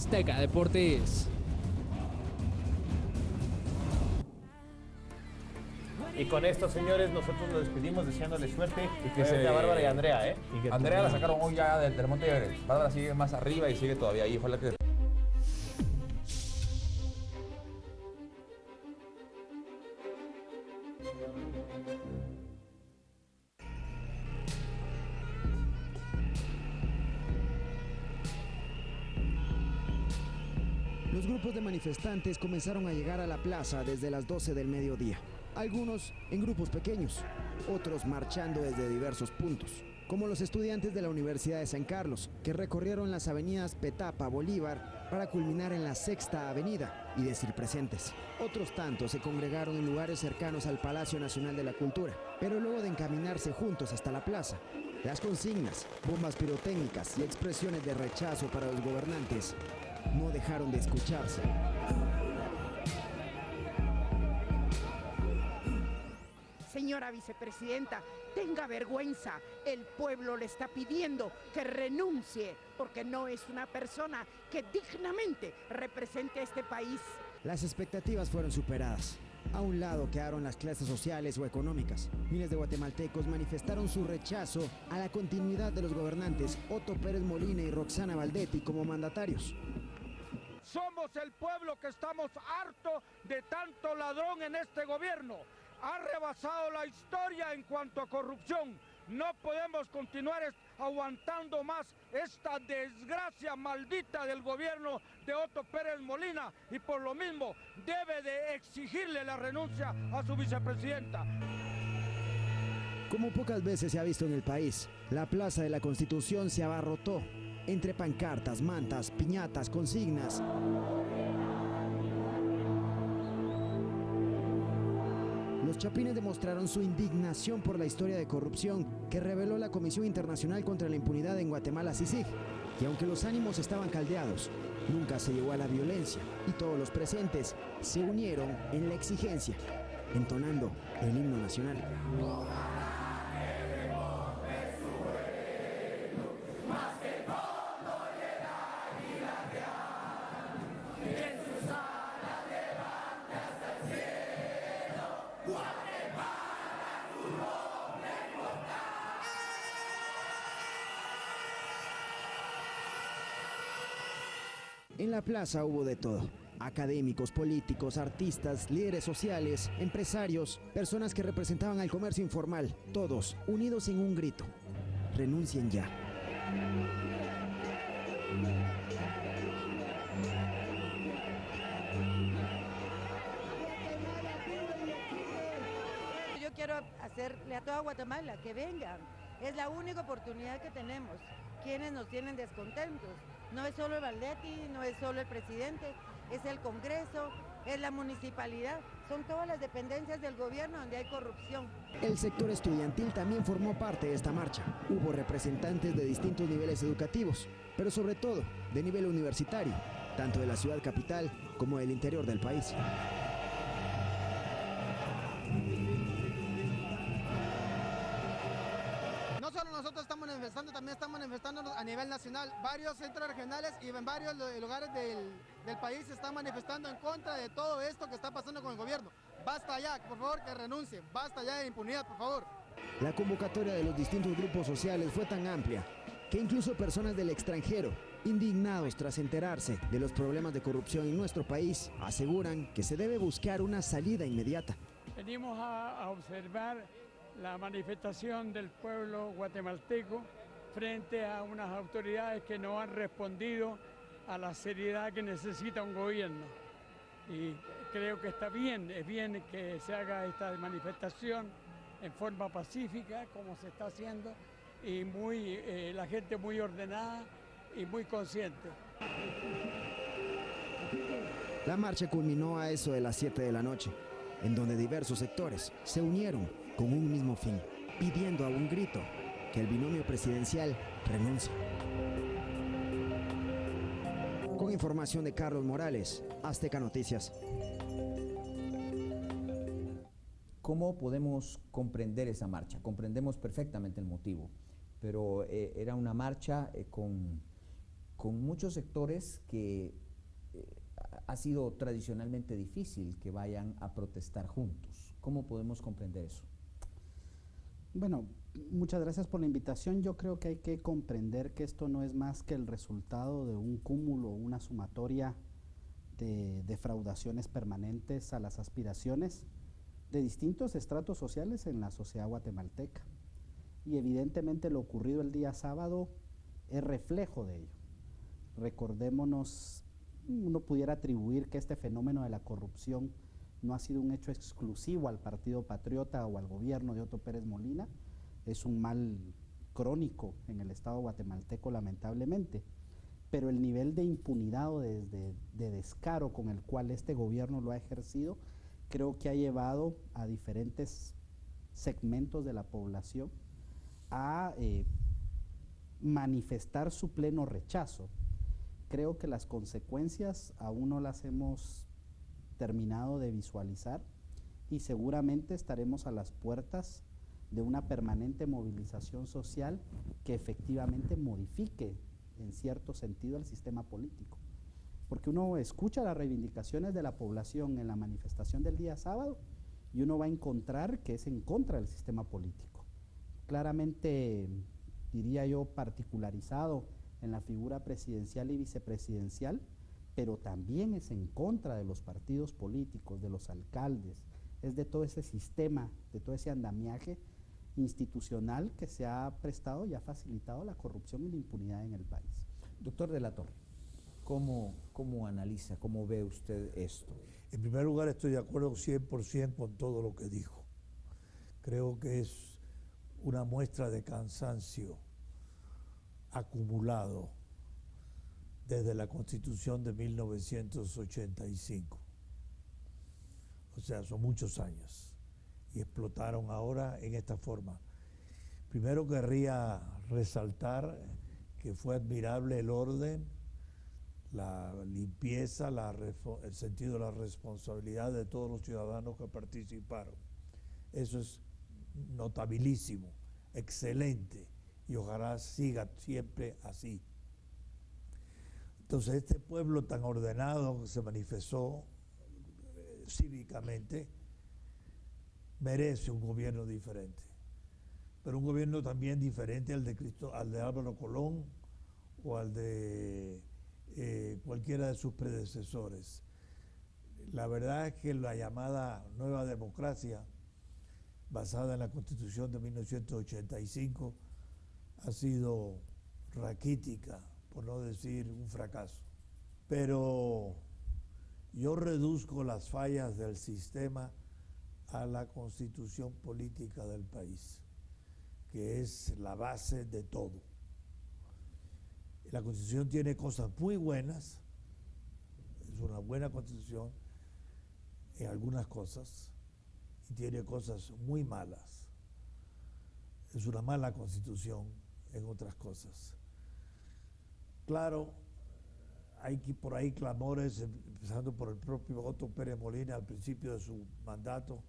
Azteca Deportes. Y con esto, señores, nosotros nos despedimos deseándoles suerte Y que se... a Bárbara y a Andrea, ¿eh? Y Andrea la sacaron hoy ya del Monte Everest. Bárbara sigue más arriba y sigue todavía ahí. Ojalá que... Los grupos de manifestantes comenzaron a llegar a la plaza desde las 12 del mediodía. Algunos en grupos pequeños, otros marchando desde diversos puntos, como los estudiantes de la Universidad de San Carlos, que recorrieron las avenidas Petapa, Bolívar, para culminar en la Sexta Avenida y decir presentes. Otros tantos se congregaron en lugares cercanos al Palacio Nacional de la Cultura, pero luego de encaminarse juntos hasta la plaza, las consignas, bombas pirotécnicas y expresiones de rechazo para los gobernantes no dejaron de escucharse. Señora vicepresidenta, tenga vergüenza. El pueblo le está pidiendo que renuncie porque no es una persona que dignamente represente a este país. Las expectativas fueron superadas. A un lado quedaron las clases sociales o económicas. Miles de guatemaltecos manifestaron su rechazo a la continuidad de los gobernantes Otto Pérez Molina y Roxana Valdetti como mandatarios. Somos el pueblo que estamos harto de tanto ladrón en este gobierno. Ha rebasado la historia en cuanto a corrupción. No podemos continuar aguantando más esta desgracia maldita del gobierno de Otto Pérez Molina y por lo mismo debe de exigirle la renuncia a su vicepresidenta. Como pocas veces se ha visto en el país, la Plaza de la Constitución se abarrotó entre pancartas, mantas, piñatas, consignas. Los chapines demostraron su indignación por la historia de corrupción que reveló la Comisión Internacional contra la Impunidad en Guatemala, CICIG, y aunque los ánimos estaban caldeados, nunca se llegó a la violencia y todos los presentes se unieron en la exigencia, entonando el himno nacional. En la plaza hubo de todo. Académicos, políticos, artistas, líderes sociales, empresarios, personas que representaban al comercio informal, todos unidos en un grito: renuncien ya. Yo quiero hacerle a toda Guatemala que vengan. Es la única oportunidad que tenemos. Quienes nos tienen descontentos. No es solo el Valdetti, no es solo el presidente, es el Congreso, es la municipalidad, son todas las dependencias del gobierno donde hay corrupción. El sector estudiantil también formó parte de esta marcha. Hubo representantes de distintos niveles educativos, pero sobre todo de nivel universitario, tanto de la ciudad capital como del interior del país. No solo nosotros estamos manifestando, también estamos manifestando a nivel nacional. Varios centros regionales y en varios lugares del país se están manifestando en contra de todo esto que está pasando con el gobierno. Basta ya, por favor, que renuncien. Basta ya de impunidad, por favor. La convocatoria de los distintos grupos sociales fue tan amplia que incluso personas del extranjero, indignados tras enterarse de los problemas de corrupción en nuestro país, aseguran que se debe buscar una salida inmediata. Venimos a observar la manifestación del pueblo guatemalteco frente a unas autoridades que no han respondido a la seriedad que necesita un gobierno. Y creo que está bien, es bien que se haga esta manifestación en forma pacífica, como se está haciendo, y la gente muy ordenada y muy consciente. La marcha culminó a eso de las 7 de la noche, en donde diversos sectores se unieron con un mismo fin, pidiendo a un grito que el binomio presidencial renuncie. Con información de Carlos Morales, Azteca Noticias. ¿Cómo podemos comprender esa marcha? Comprendemos perfectamente el motivo, pero era una marcha con con muchos sectores que ha sido tradicionalmente difícil que vayan a protestar juntos. ¿Cómo podemos comprender eso? Bueno, muchas gracias por la invitación. Yo creo que hay que comprender que esto no es más que el resultado de un cúmulo, una sumatoria de defraudaciones permanentes a las aspiraciones de distintos estratos sociales en la sociedad guatemalteca. Y evidentemente lo ocurrido el día sábado es reflejo de ello. Recordémonos, uno pudiera atribuir que este fenómeno de la corrupción no ha sido un hecho exclusivo al Partido Patriota o al gobierno de Otto Pérez Molina, es un mal crónico en el Estado guatemalteco lamentablemente, pero el nivel de impunidad o de descaro con el cual este gobierno lo ha ejercido, creo que ha llevado a diferentes segmentos de la población a manifestar su pleno rechazo. Creo que las consecuencias aún no las hemos terminado de visualizar y seguramente estaremos a las puertas de una permanente movilización social que efectivamente modifique en cierto sentido el sistema político. Porque uno escucha las reivindicaciones de la población en la manifestación del día sábado y uno va a encontrar que es en contra del sistema político. Claramente, diría yo, particularizado en la figura presidencial y vicepresidencial, pero también es en contra de los partidos políticos, de los alcaldes, es de todo ese sistema, de todo ese andamiaje institucional que se ha prestado y ha facilitado la corrupción y la impunidad en el país. Doctor de la Torre, ¿cómo analiza, cómo ve usted esto? En primer lugar, estoy de acuerdo 100% con todo lo que dijo. Creo que es una muestra de cansancio acumulado desde la Constitución de 1985. O sea, son muchos años y explotaron ahora en esta forma. Primero querría resaltar que fue admirable el orden, la limpieza, el sentido de la responsabilidad de todos los ciudadanos que participaron. Eso es notabilísimo, excelente, y ojalá siga siempre así. Entonces, este pueblo tan ordenado que se manifestó cívicamente merece un gobierno diferente, pero un gobierno también diferente al de Álvaro Colón o al de cualquiera de sus predecesores. La verdad es que la llamada nueva democracia, basada en la Constitución de 1985, ha sido raquítica, por no decir un fracaso. Pero yo reduzco las fallas del sistema a la constitución política del país, que es la base de todo. La Constitución tiene cosas muy buenas, es una buena Constitución en algunas cosas, y tiene cosas muy malas. Es una mala Constitución en otras cosas. Claro, hay por ahí clamores, empezando por el propio Otto Pérez Molina al principio de su mandato,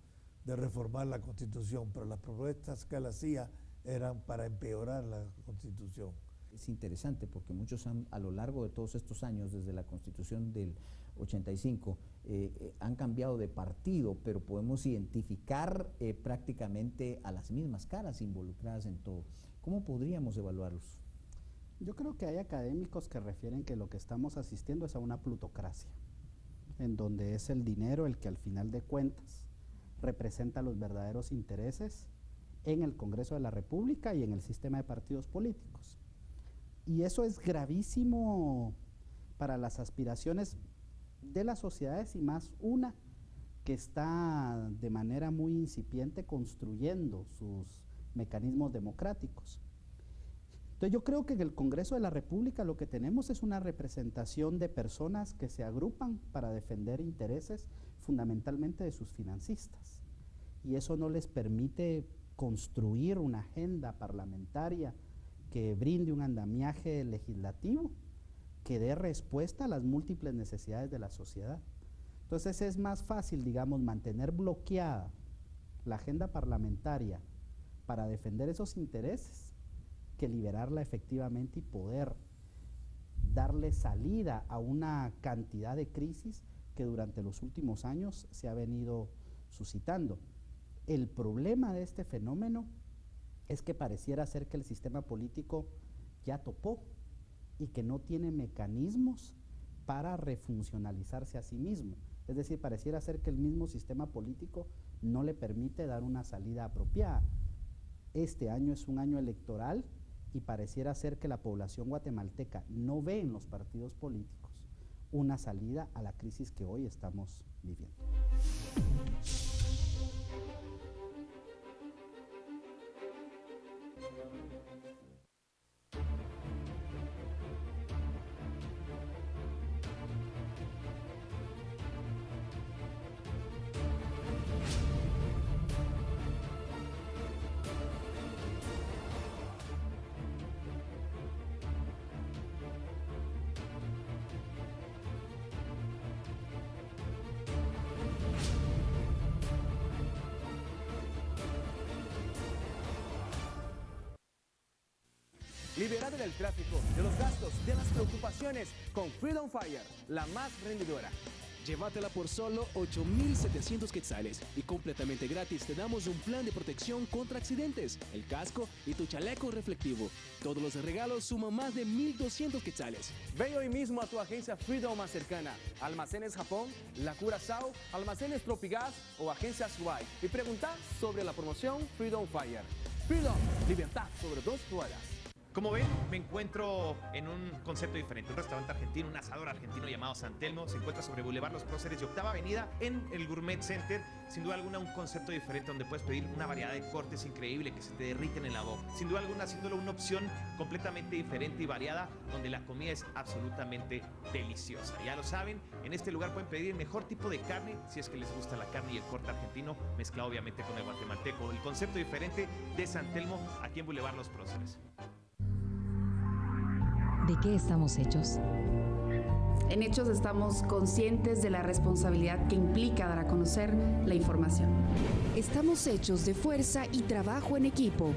de reformar la Constitución, pero las propuestas que él hacía eran para empeorar la Constitución. Es interesante porque muchos a lo largo de todos estos años, desde la Constitución del 85, han cambiado de partido, pero podemos identificar prácticamente a las mismas caras involucradas en todo. ¿Cómo podríamos evaluarlos? Yo creo que hay académicos que refieren que lo que estamos asistiendo es a una plutocracia, en donde es el dinero el que al final de cuentas representa los verdaderos intereses en el Congreso de la República y en el sistema de partidos políticos. Y eso es gravísimo para las aspiraciones de las sociedades y más una que está de manera muy incipiente construyendo sus mecanismos democráticos. Entonces yo creo que en el Congreso de la República lo que tenemos es una representación de personas que se agrupan para defender intereses fundamentalmente de sus financistas. Y eso no les permite construir una agenda parlamentaria que brinde un andamiaje legislativo que dé respuesta a las múltiples necesidades de la sociedad. Entonces es más fácil, digamos, mantener bloqueada la agenda parlamentaria para defender esos intereses que liberarla efectivamente y poder darle salida a una cantidad de crisis que durante los últimos años se ha venido suscitando. El problema de este fenómeno es que pareciera ser que el sistema político ya topó y que no tiene mecanismos para refuncionalizarse a sí mismo. Es decir, pareciera ser que el mismo sistema político no le permite dar una salida apropiada. Este año es un año electoral y pareciera ser que la población guatemalteca no ve en los partidos políticos una salida a la crisis que hoy estamos viviendo. Libérate del tráfico, de los gastos, de las preocupaciones con Freedom Fire, la más rendidora. Llévatela por solo 8,700 quetzales y completamente gratis te damos un plan de protección contra accidentes, el casco y tu chaleco reflectivo. Todos los regalos suman más de 1,200 quetzales. Ve hoy mismo a tu agencia Freedom más cercana, Almacenes Japón, La Curazao, Almacenes Tropigas o Agencia Suai y pregunta sobre la promoción Freedom Fire. Freedom, libertad sobre dos ruedas. Como ven, me encuentro en un concepto diferente, un restaurante argentino, un asador argentino llamado San Telmo, se encuentra sobre Boulevard Los Próceres y Octava Avenida en el Gourmet Center, sin duda alguna un concepto diferente donde puedes pedir una variedad de cortes increíble que se te derriten en la boca, sin duda alguna haciéndolo una opción completamente diferente y variada, donde la comida es absolutamente deliciosa. Ya lo saben, en este lugar pueden pedir el mejor tipo de carne, si es que les gusta la carne y el corte argentino, mezclado obviamente con el guatemalteco, el concepto diferente de San Telmo aquí en Boulevard Los Próceres. ¿De qué estamos hechos? En Hechos estamos conscientes de la responsabilidad que implica dar a conocer la información. Estamos hechos de fuerza y trabajo en equipo.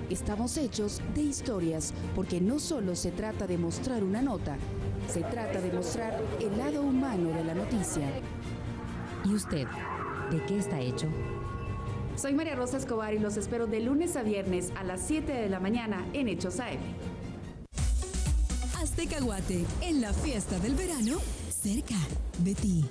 Estamos hechos de historias, porque no solo se trata de mostrar una nota, se trata de mostrar el lado humano de la noticia. ¿Y usted, de qué está hecho? Soy María Rosa Escobar y los espero de lunes a viernes a las 7 de la mañana en Hechos AM. Azteca Guate, en la fiesta del verano, cerca de ti.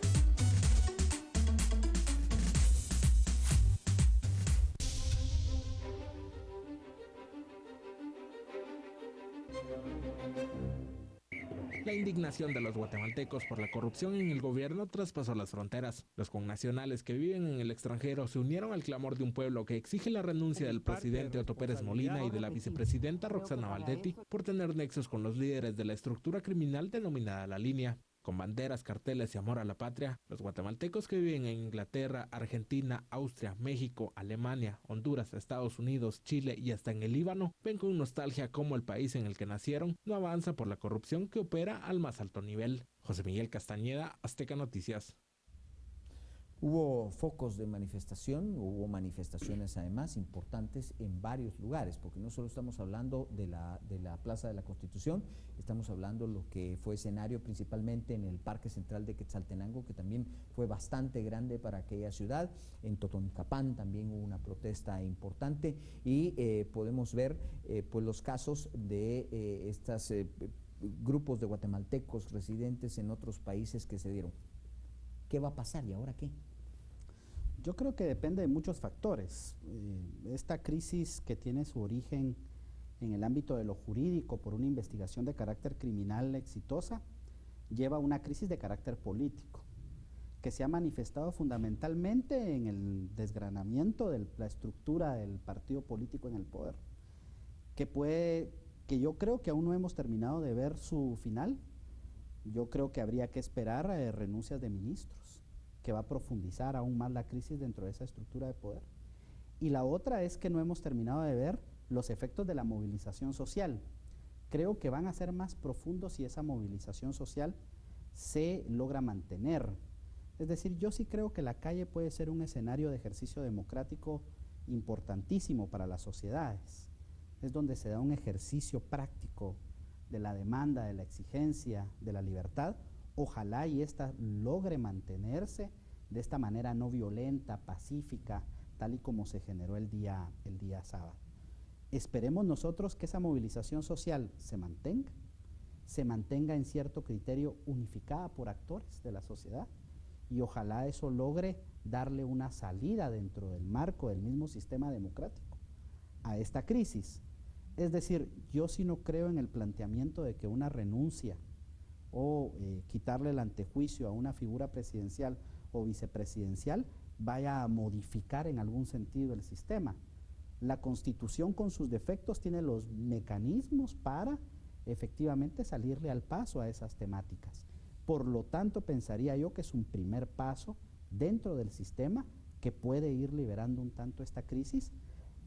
La indignación de los guatemaltecos por la corrupción en el gobierno traspasó las fronteras. Los connacionales que viven en el extranjero se unieron al clamor de un pueblo que exige la renuncia del presidente Otto Pérez Molina y de la vicepresidenta Roxana Valdetti por tener nexos con los líderes de la estructura criminal denominada La Línea. Con banderas, carteles y amor a la patria, los guatemaltecos que viven en Inglaterra, Argentina, Austria, México, Alemania, Honduras, Estados Unidos, Chile y hasta en el Líbano ven con nostalgia cómo el país en el que nacieron no avanza por la corrupción que opera al más alto nivel. José Miguel Castañeda, Azteca Noticias. Hubo focos de manifestación, hubo manifestaciones además importantes en varios lugares, porque no solo estamos hablando de la Plaza de la Constitución, estamos hablando lo que fue escenario principalmente en el Parque Central de Quetzaltenango, que también fue bastante grande para aquella ciudad. En Totonicapán también hubo una protesta importante y podemos ver pues los casos de estos grupos de guatemaltecos residentes en otros países que se dieron. ¿Qué va a pasar y ahora qué? Yo creo que depende de muchos factores. Esta crisis que tiene su origen en el ámbito de lo jurídico por una investigación de carácter criminal exitosa, lleva a una crisis de carácter político, que se ha manifestado fundamentalmente en el desgranamiento de la estructura del partido político en el poder, que yo creo que aún no hemos terminado de ver su final. Yo creo que habría que esperar renuncias de ministros, que va a profundizar aún más la crisis dentro de esa estructura de poder. Y la otra es que no hemos terminado de ver los efectos de la movilización social. Creo que van a ser más profundos si esa movilización social se logra mantener. Es decir, yo sí creo que la calle puede ser un escenario de ejercicio democrático importantísimo para las sociedades. Es donde se da un ejercicio práctico de la demanda, de la exigencia, de la libertad, ojalá y esta logre mantenerse de esta manera no violenta, pacífica, tal y como se generó el día sábado. Esperemos nosotros que esa movilización social se mantenga en cierto criterio unificada por actores de la sociedad, y ojalá eso logre darle una salida dentro del marco del mismo sistema democrático a esta crisis. Es decir, yo sí no creo en el planteamiento de que una renuncia o quitarle el antejuicio a una figura presidencial o vicepresidencial vaya a modificar en algún sentido el sistema. La Constitución con sus defectos tiene los mecanismos para efectivamente salirle al paso a esas temáticas. Por lo tanto, pensaría yo que es un primer paso dentro del sistema que puede ir liberando un tanto esta crisis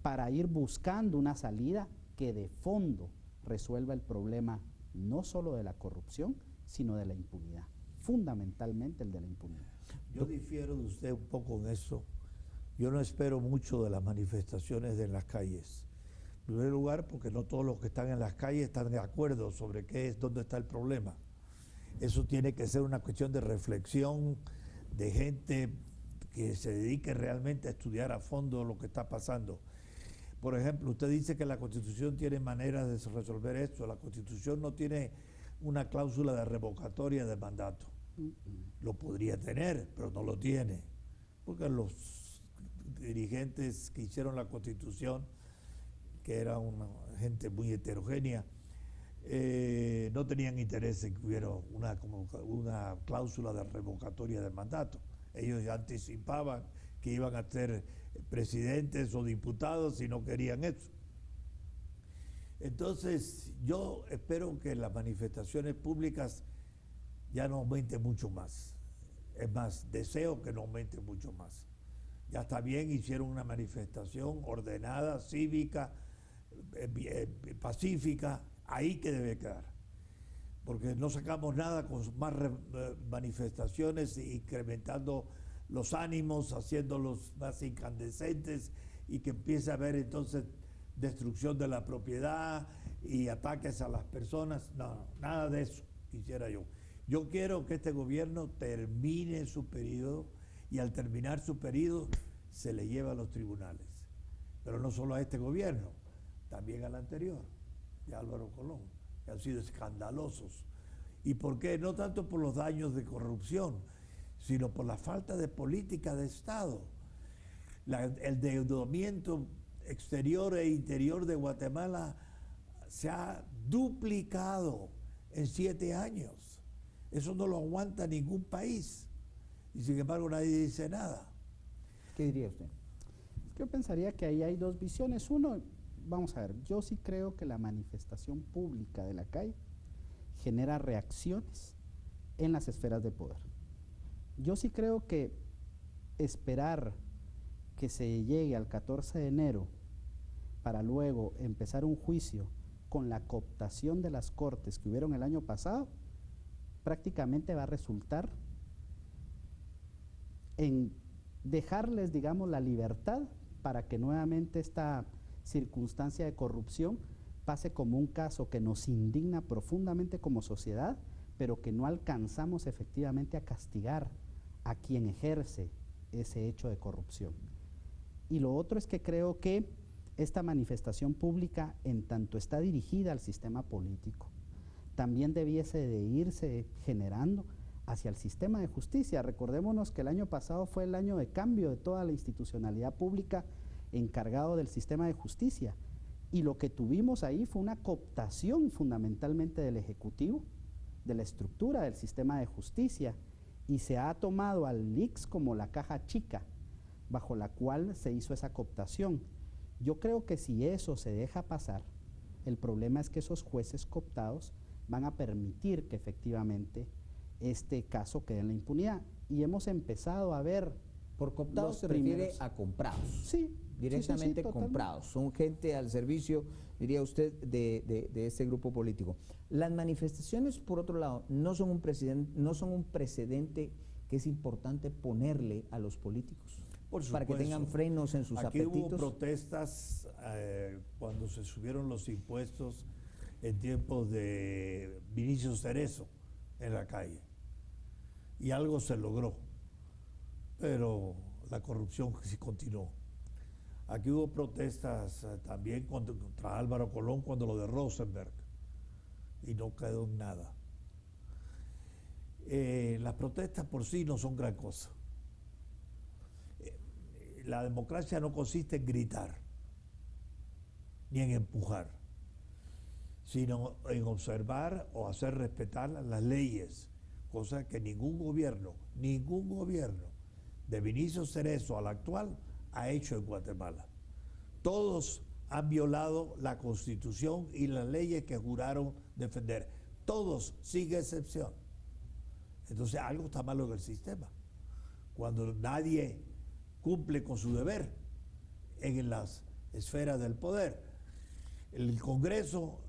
para ir buscando una salida que de fondo resuelva el problema no solo de la corrupción, sino de la impunidad, fundamentalmente el de la impunidad. Yo difiero de usted un poco en eso. Yo no espero mucho de las manifestaciones en las calles. En primer lugar, porque no todos los que están en las calles están de acuerdo sobre dónde está el problema. Eso tiene que ser una cuestión de reflexión, de gente que se dedique realmente a estudiar a fondo lo que está pasando. Por ejemplo, usted dice que la Constitución tiene maneras de resolver esto. La Constitución no tiene una cláusula de revocatoria de mandato. Lo podría tener, pero no lo tiene, porque los dirigentes que hicieron la Constitución, que era una gente muy heterogénea, no tenían interés en que hubiera una cláusula de revocatoria del mandato. Ellos ya anticipaban que iban a ser presidentes o diputados y no querían eso. Entonces, yo espero que las manifestaciones públicas ya no aumenten mucho más. Es más, deseo que no aumenten mucho más. Ya está bien, hicieron una manifestación ordenada, cívica, pacífica, ahí que debe quedar. Porque no sacamos nada con más manifestaciones, incrementando los ánimos, haciéndolos más incandescentes, y que empiece a haber entonces destrucción de la propiedad y ataques a las personas. No, nada de eso quisiera yo. Yo quiero que este gobierno termine su periodo, y al terminar su periodo se le lleva a los tribunales. Pero no solo a este gobierno, también al anterior, de Álvaro Colón, que han sido escandalosos. ¿Y por qué? No tanto por los daños de corrupción, sino por la falta de política de Estado. El endeudamiento exterior e interior de Guatemala se ha duplicado en 7 años. Eso no lo aguanta ningún país. Y sin embargo nadie dice nada. ¿Qué diría usted? Yo pensaría que ahí hay dos visiones. Uno, vamos a ver, yo sí creo que la manifestación pública de la calle genera reacciones en las esferas de poder. Yo sí creo que esperar que se llegue al 14 de enero para luego empezar un juicio con la cooptación de las cortes que hubieron el año pasado, prácticamente va a resultar en dejarles, digamos, la libertad para que nuevamente esta circunstancia de corrupción pase como un caso que nos indigna profundamente como sociedad, pero que no alcanzamos efectivamente a castigar a quien ejerce ese hecho de corrupción. Y lo otro es que creo que esta manifestación pública, en tanto está dirigida al sistema político, también debiese de irse generando hacia el sistema de justicia. Recordémonos que el año pasado fue el año de cambio de toda la institucionalidad pública encargado del sistema de justicia, y lo que tuvimos ahí fue una cooptación fundamentalmente del Ejecutivo, de la estructura del sistema de justicia, y se ha tomado al IX como la caja chica bajo la cual se hizo esa cooptación. Yo creo que si eso se deja pasar, el problema es que esos jueces cooptados van a permitir que efectivamente este caso quede en la impunidad. Y hemos empezado a ver... Por cooptados se refiere a comprados. Sí. Directamente sí, comprados. Son gente al servicio, diría usted, de este grupo político. Las manifestaciones, por otro lado, no son un precedente que es importante ponerle a los políticos. Por supuesto, para que tengan frenos en sus aquí apetitos. Hubo protestas cuando se subieron los impuestos en tiempos de Vinicio Cerezo en la calle. Y algo se logró, pero la corrupción sí continuó. Aquí hubo protestas también contra Álvaro Colón cuando lo de Rosenberg, y no quedó en nada. Las protestas por sí no son gran cosa. La democracia no consiste en gritar, ni en empujar, sino en observar o hacer respetar las leyes, cosa que ningún gobierno de Vinicio Cerezo al actual ha hecho en Guatemala. Todos han violado la Constitución y las leyes que juraron defender. Todos, sin excepción. Entonces algo está malo en el sistema. Cuando nadie cumple con su deber en las esferas del poder. El Congreso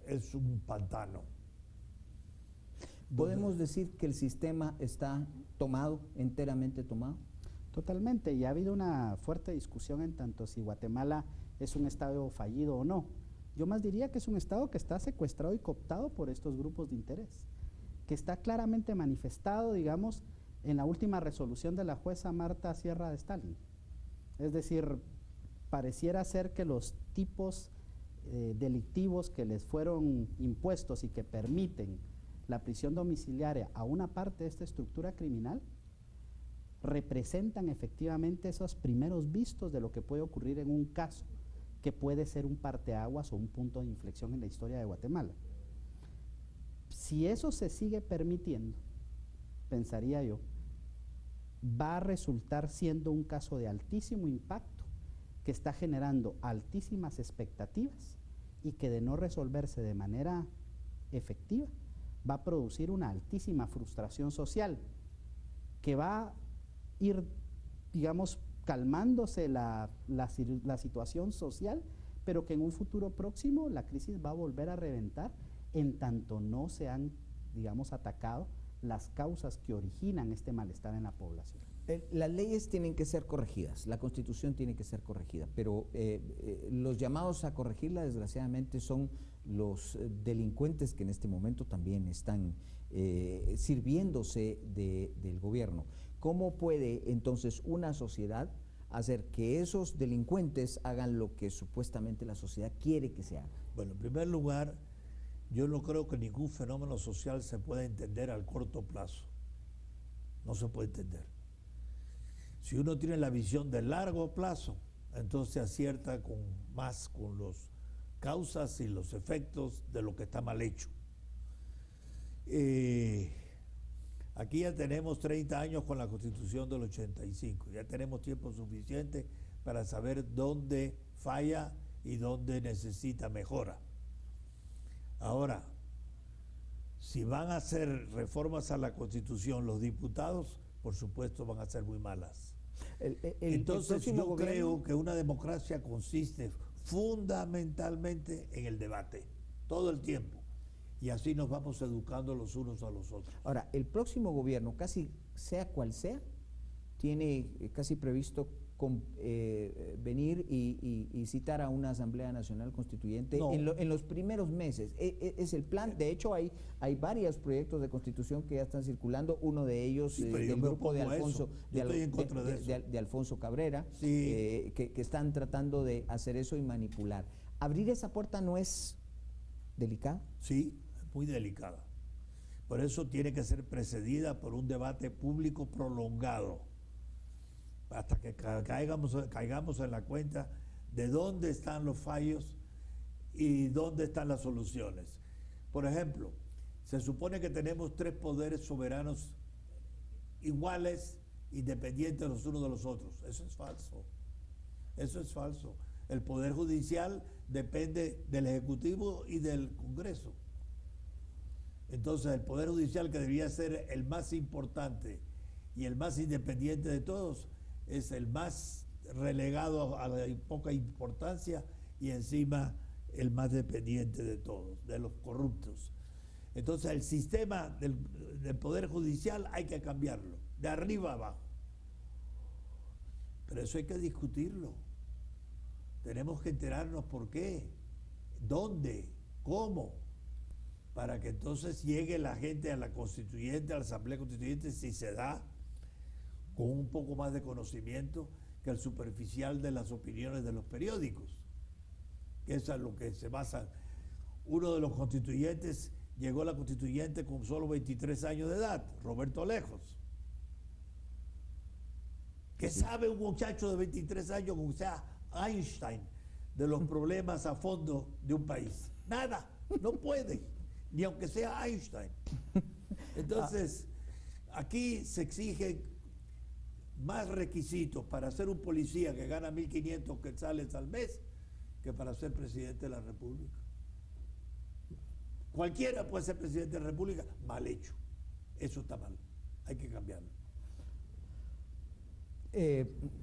es un pantano. ¿Podemos decir que el sistema está tomado, enteramente tomado? Totalmente, y ha habido una fuerte discusión en tanto si Guatemala es un estado fallido o no. Yo más diría que es un estado que está secuestrado y cooptado por estos grupos de interés, que está claramente manifestado, digamos, en la última resolución de la jueza Marta Sierra de Stalin. Es decir, pareciera ser que los tipos delictivos que les fueron impuestos y que permiten la prisión domiciliaria a una parte de esta estructura criminal representan efectivamente esos primeros vistos de lo que puede ocurrir en un caso que puede ser un parteaguas o un punto de inflexión en la historia de Guatemala. Si eso se sigue permitiendo, pensaría yo, va a resultar siendo un caso de altísimo impacto que está generando altísimas expectativas y que de no resolverse de manera efectiva va a producir una altísima frustración social que va a ir, digamos, calmándose la situación social, pero que en un futuro próximo la crisis va a volver a reventar en tanto no se han, digamos, atacado las causas que originan este malestar en la población. Las leyes tienen que ser corregidas, la Constitución tiene que ser corregida, pero los llamados a corregirla desgraciadamente son los delincuentes que en este momento también están sirviéndose del gobierno. ¿Cómo puede entonces una sociedad hacer que esos delincuentes hagan lo que supuestamente la sociedad quiere que se haga? Bueno, en primer lugar, yo no creo que ningún fenómeno social se pueda entender al corto plazo. No se puede entender. Si uno tiene la visión de largo plazo, entonces acierta más con las causas y los efectos de lo que está mal hecho. Aquí ya tenemos 30 años con la Constitución del 85, ya tenemos tiempo suficiente para saber dónde falla y dónde necesita mejora. Ahora, si van a hacer reformas a la Constitución los diputados, por supuesto van a ser muy malas. Entonces yo creo que una democracia consiste fundamentalmente en el debate, todo el tiempo. Y así nos vamos educando los unos a los otros. Ahora, el próximo gobierno, casi sea cual sea, tiene casi previsto venir y citar a una Asamblea Nacional Constituyente en los primeros meses. Es el plan. De hecho, hay varios proyectos de constitución que ya están circulando. Uno de ellos del grupo de Alfonso Cabrera, que están tratando de hacer eso y manipular. ¿Abrir esa puerta no es delicado? Sí, muy delicada. Por eso tiene que ser precedida por un debate público prolongado, hasta que caigamos en la cuenta de dónde están los fallos y dónde están las soluciones. Por ejemplo, se supone que tenemos 3 poderes soberanos iguales, independientes los unos de los otros. Eso es falso. Eso es falso. El Poder Judicial depende del Ejecutivo y del Congreso. Entonces el Poder Judicial, que debería ser el más importante y el más independiente de todos, es el más relegado a la poca importancia y encima el más dependiente de todos, de los corruptos. Entonces el sistema del Poder Judicial hay que cambiarlo, de arriba abajo. Pero eso hay que discutirlo. Tenemos que enterarnos por qué. ¿Dónde? ¿Cómo? Para que entonces llegue la gente a la constituyente, a la asamblea constituyente, si se da, con un poco más de conocimiento que el superficial de las opiniones de los periódicos, que eso es lo que se basa. Uno de los constituyentes llegó a la constituyente con solo 23 años de edad, Roberto Lejos. ¿Qué sabe un muchacho de 23 años, como sea Einstein, de los problemas a fondo de un país? Nada, no puede, ni aunque sea Einstein. Entonces, aquí se exigen más requisitos para ser un policía que gana 1.500 quetzales al mes que para ser presidente de la República. Cualquiera puede ser presidente de la República, mal hecho. Eso está mal, hay que cambiarlo.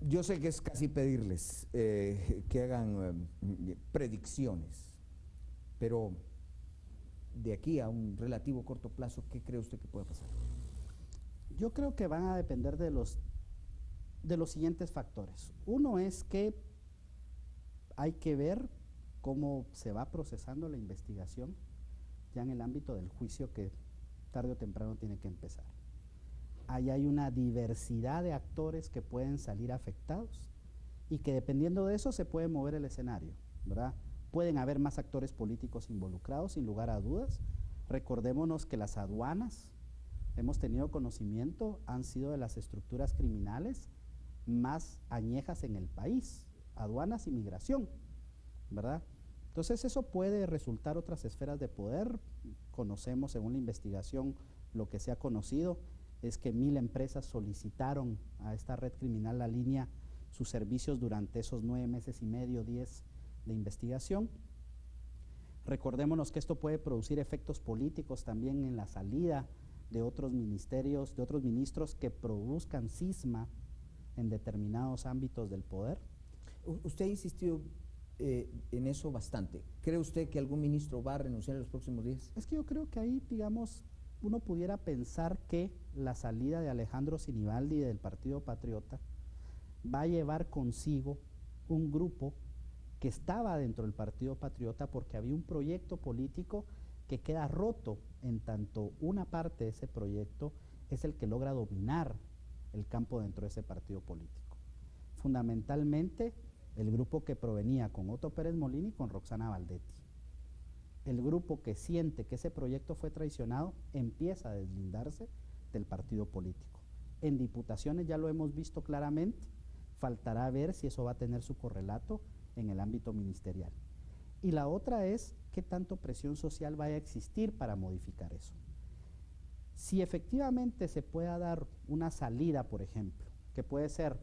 Yo sé que es casi pedirles que hagan predicciones, pero de aquí a un relativo corto plazo, ¿qué cree usted que puede pasar? Yo creo que van a depender de los siguientes factores. Uno es que hay que ver cómo se va procesando la investigación ya en el ámbito del juicio que tarde o temprano tiene que empezar. Ahí hay una diversidad de actores que pueden salir afectados y que dependiendo de eso se puede mover el escenario, ¿verdad? Pueden haber más actores políticos involucrados, sin lugar a dudas. Recordémonos que las aduanas, hemos tenido conocimiento, han sido de las estructuras criminales más añejas en el país, aduanas y migración, ¿verdad? Entonces eso puede resultar otras esferas de poder. Conocemos, según la investigación, lo que se ha conocido es que 1.000 empresas solicitaron a esta red criminal La Línea sus servicios durante esos 9 meses y medio, 10 de investigación. Recordémonos que esto puede producir efectos políticos también en la salida de otros ministerios, de otros ministros que produzcan cisma en determinados ámbitos del poder. Usted ha insistido en eso bastante. ¿Cree usted que algún ministro va a renunciar en los próximos días? Es que yo creo que ahí, digamos, uno pudiera pensar que la salida de Alejandro Sinibaldi del Partido Patriota va a llevar consigo un grupo que estaba dentro del Partido Patriota porque había un proyecto político que queda roto, en tanto una parte de ese proyecto es el que logra dominar el campo dentro de ese partido político. Fundamentalmente, el grupo que provenía con Otto Pérez Molina y con Roxana Valdetti. El grupo que siente que ese proyecto fue traicionado empieza a deslindarse del partido político. En diputaciones ya lo hemos visto claramente, faltará ver si eso va a tener su correlato en el ámbito ministerial. Y la otra es qué tanto presión social vaya a existir para modificar eso. Si efectivamente se pueda dar una salida, por ejemplo, que puede ser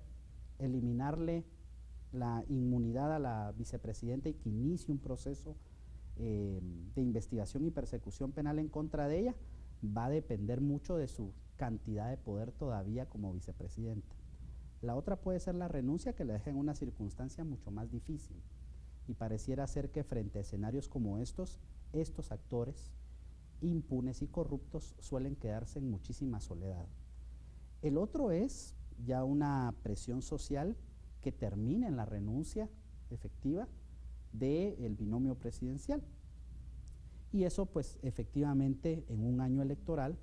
eliminarle la inmunidad a la vicepresidenta y que inicie un proceso de investigación y persecución penal en contra de ella, va a depender mucho de su cantidad de poder todavía como vicepresidenta. La otra puede ser la renuncia, que la deja en una circunstancia mucho más difícil, y pareciera ser que frente a escenarios como estos actores impunes y corruptos suelen quedarse en muchísima soledad. El otro es ya una presión social que termine en la renuncia efectiva del binomio presidencial. Y eso pues efectivamente en un año electoral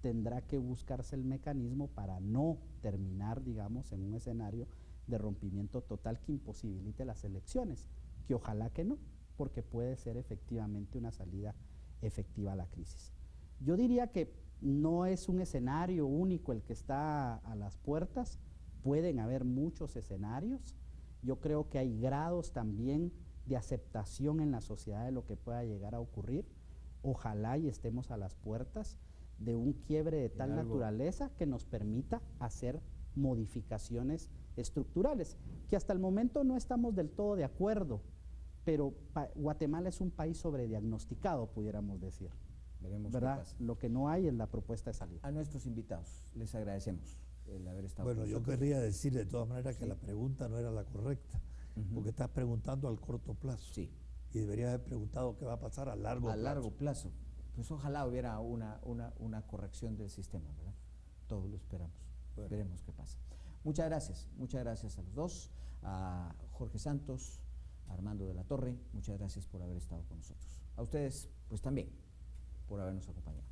tendrá que buscarse el mecanismo para no terminar, digamos, en un escenario de rompimiento total que imposibilite las elecciones, que ojalá que no, porque puede ser efectivamente una salida efectiva a la crisis. Yo diría que no es un escenario único el que está a las puertas, pueden haber muchos escenarios. Yo creo que hay grados también de aceptación en la sociedad de lo que pueda llegar a ocurrir. Ojalá y estemos a las puertas de un quiebre de tal naturaleza que nos permita hacer modificaciones estructurales, que hasta el momento no estamos del todo de acuerdo, pero Guatemala es un país sobrediagnosticado, pudiéramos decir. Veremos ¿verdad? qué pasa. Lo que no hay es la propuesta de salida. A nuestros invitados les agradecemos el haber estado Bueno, con yo nosotros. querría decir de todas maneras que Sí. la pregunta no era la correcta, porque estás preguntando al corto plazo. Sí. Y deberías haber preguntado qué va a pasar a largo plazo. A largo plazo. Pues ojalá hubiera una corrección del sistema, ¿verdad? Todos lo esperamos. Bueno. Veremos qué pasa. Muchas gracias a los dos, a Jorge Santos, Armando de la Torre, muchas gracias por haber estado con nosotros. A ustedes, pues también, por habernos acompañado.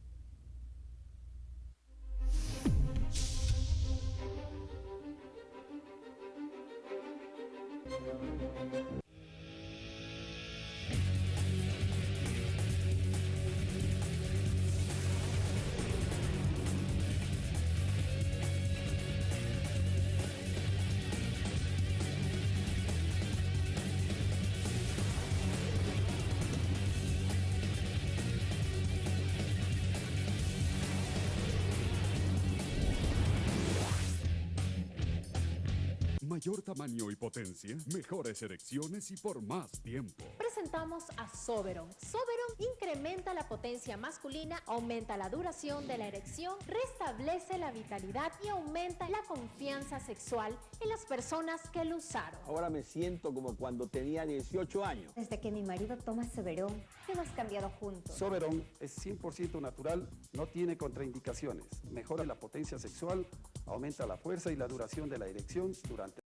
Mayor tamaño y potencia, mejores erecciones y por más tiempo. Presentamos a Soberon. Soberon incrementa la potencia masculina, aumenta la duración de la erección, restablece la vitalidad y aumenta la confianza sexual en las personas que lo usaron. Ahora me siento como cuando tenía 18 años. Desde que mi marido toma Soberon, hemos cambiado juntos. Soberon es 100% natural, no tiene contraindicaciones, mejora la potencia sexual, aumenta la fuerza y la duración de la erección durante